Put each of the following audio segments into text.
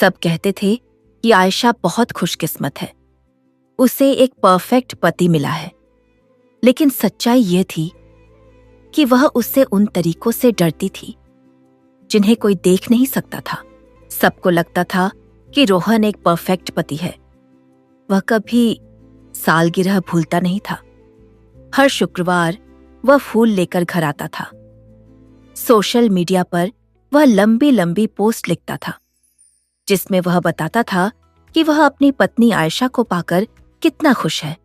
सब कहते थे कि आयशा बहुत खुशकिस्मत है, उसे एक परफेक्ट पति मिला है। लेकिन सच्चाई ये थी कि वह उससे उन तरीकों से डरती थी जिन्हें कोई देख नहीं सकता था। सबको लगता था कि रोहन एक परफेक्ट पति है। वह कभी सालगिरह भूलता नहीं था। हर शुक्रवार वह फूल लेकर घर आता था। सोशल मीडिया पर वह लंबी लंबी पोस्ट लिखता था जिसमें वह बताता था कि वह अपनी पत्नी आयशा को पाकर कितना खुश है।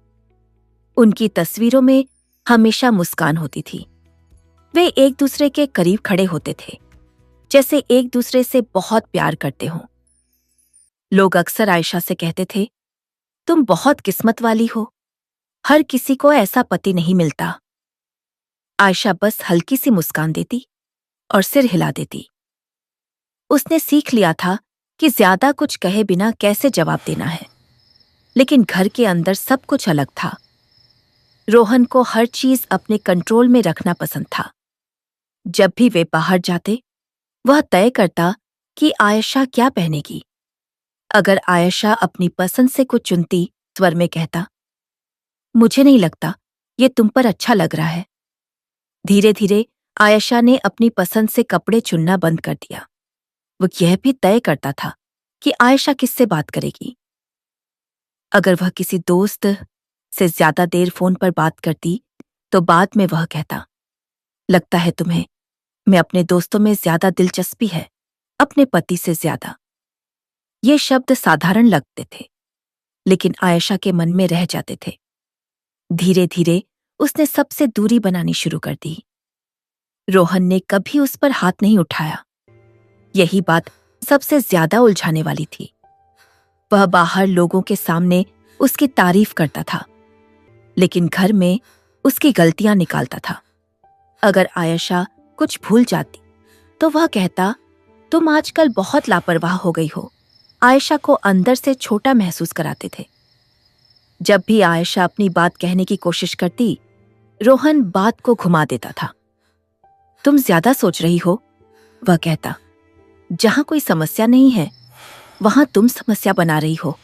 उनकी तस्वीरों में हमेशा मुस्कान होती थी। वे एक दूसरे के करीब खड़े होते थे, जैसे एक दूसरे से बहुत प्यार करते हों। लोग अक्सर आयशा से कहते थे, तुम बहुत किस्मत वाली हो, हर किसी को ऐसा पति नहीं मिलता। आयशा बस हल्की सी मुस्कान देती और सिर हिला देती। उसने सीख लिया था कि ज्यादा कुछ कहे बिना कैसे जवाब देना है। लेकिन घर के अंदर सब कुछ अलग था। रोहन को हर चीज अपने कंट्रोल में रखना पसंद था। जब भी वे बाहर जाते, वह तय करता कि आयशा क्या पहनेगी। अगर आयशा अपनी पसंद से कुछ चुनती, स्वर में कहता, मुझे नहीं लगता ये तुम पर अच्छा लग रहा है। धीरे धीरे आयशा ने अपनी पसंद से कपड़े चुनना बंद कर दिया। वो यह भी तय करता था कि आयशा किससे बात करेगी। अगर वह किसी दोस्त से ज्यादा देर फोन पर बात करती, तो बाद में वह कहता, लगता है तुम्हें मैं अपने दोस्तों में ज्यादा दिलचस्पी है, अपने पति से ज्यादा। ये शब्द साधारण लगते थे, लेकिन आयशा के मन में रह जाते थे। धीरे धीरे उसने सबसे दूरी बनानी शुरू कर दी। रोहन ने कभी उस पर हाथ नहीं उठाया। यही बात सबसे ज्यादा उलझाने वाली थी। वह बाहर लोगों के सामने उसकी तारीफ करता था, लेकिन घर में उसकी गलतियां निकालता था। अगर आयशा कुछ भूल जाती, तो वह कहता, तुम आजकल बहुत लापरवाह हो गई हो। आयशा को अंदर से छोटा महसूस कराते थे। जब भी आयशा अपनी बात कहने की कोशिश करती, रोहन बात को घुमा देता था। तुम ज्यादा सोच रही हो, वह कहता। जहां कोई समस्या नहीं है, वहां तुम समस्या बना रही हो।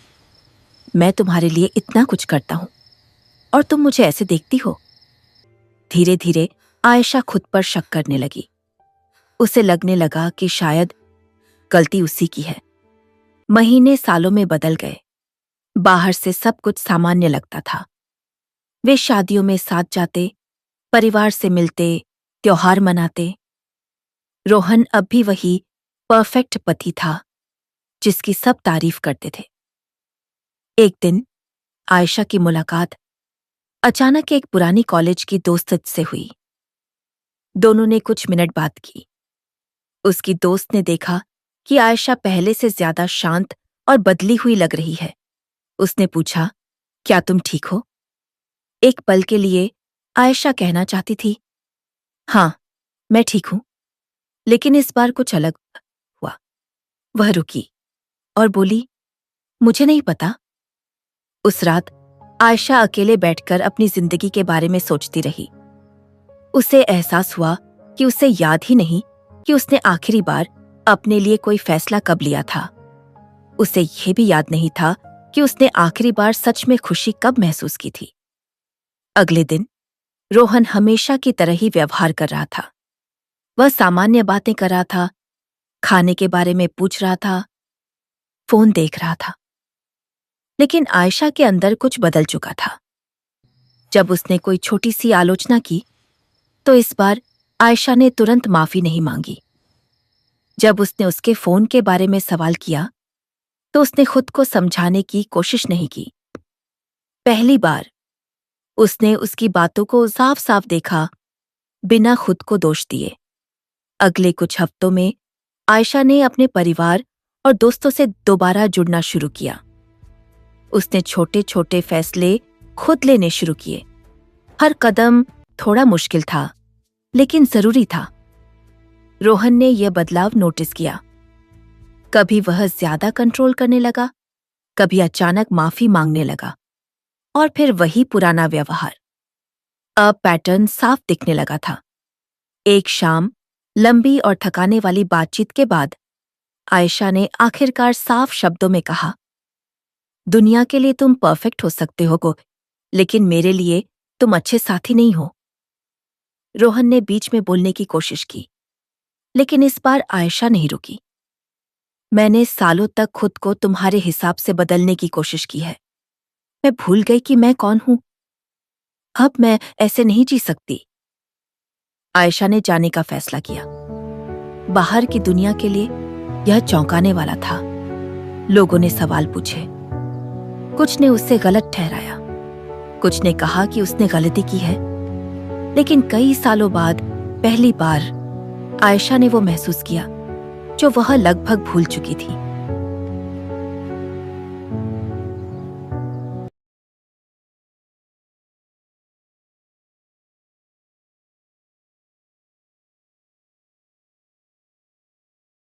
मैं तुम्हारे लिए इतना कुछ करता हूं और तुम मुझे ऐसे देखती हो। धीरे धीरे आयशा खुद पर शक करने लगी। उसे लगने लगा कि शायद गलती उसी की है। महीने सालों में बदल गए। बाहर से सब कुछ सामान्य लगता था। वे शादियों में साथ जाते, परिवार से मिलते, त्योहार मनाते। रोहन अब भी वही परफेक्ट पति था जिसकी सब तारीफ करते थे। एक दिन आयशा की मुलाकात अचानक एक पुरानी कॉलेज की दोस्त से हुई। दोनों ने कुछ मिनट बात की। उसकी दोस्त ने देखा कि आयशा पहले से ज्यादा शांत और बदली हुई लग रही है। उसने पूछा, क्या तुम ठीक हो? एक पल के लिए आयशा कहना चाहती थी, हाँ, मैं ठीक हूं। लेकिन इस बार कुछ अलग हुआ। वह रुकी और बोली, मुझे नहीं पता। उस रात आयशा अकेले बैठकर अपनी जिंदगी के बारे में सोचती रही। उसे एहसास हुआ कि उसे याद ही नहीं कि उसने आखिरी बार अपने लिए कोई फैसला कब लिया था। उसे यह भी याद नहीं था कि उसने आखिरी बार सच में खुशी कब महसूस की थी। अगले दिन रोहन हमेशा की तरह ही व्यवहार कर रहा था। वह सामान्य बातें कर रहा था, खाने के बारे में पूछ रहा था, फोन देख रहा था। लेकिन आयशा के अंदर कुछ बदल चुका था। जब उसने कोई छोटी सी आलोचना की, तो इस बार आयशा ने तुरंत माफी नहीं मांगी। जब उसने उसके फोन के बारे में सवाल किया, तो उसने खुद को समझाने की कोशिश नहीं की। पहली बार उसने उसकी बातों को साफ साफ देखा, बिना खुद को दोष दिए। अगले कुछ हफ्तों में आयशा ने अपने परिवार और दोस्तों से दोबारा जुड़ना शुरू किया। उसने छोटे छोटे फैसले खुद लेने शुरू किए। हर कदम थोड़ा मुश्किल था, लेकिन जरूरी था। रोहन ने यह बदलाव नोटिस किया। कभी वह ज्यादा कंट्रोल करने लगा, कभी अचानक माफी मांगने लगा, और फिर वही पुराना व्यवहार। अब पैटर्न साफ दिखने लगा था। एक शाम लंबी और थकाने वाली बातचीत के बाद आयशा ने आखिरकार साफ शब्दों में कहा, दुनिया के लिए तुम परफेक्ट हो सकते हो, लेकिन मेरे लिए तुम अच्छे साथी नहीं हो। रोहन ने बीच में बोलने की कोशिश की, लेकिन इस बार आयशा नहीं रुकी। मैंने सालों तक खुद को तुम्हारे हिसाब से बदलने की कोशिश की है। मैं भूल गई कि मैं कौन हूं। अब मैं ऐसे नहीं जी सकती। आयशा ने जाने का फैसला किया। बाहर की दुनिया के लिए यह चौंकाने वाला था। लोगों ने सवाल पूछे। कुछ ने उसे गलत ठहराया, कुछ ने कहा कि उसने गलती की है। लेकिन कई सालों बाद पहली बार आयशा ने वो महसूस किया जो वह लगभग भूल चुकी थी।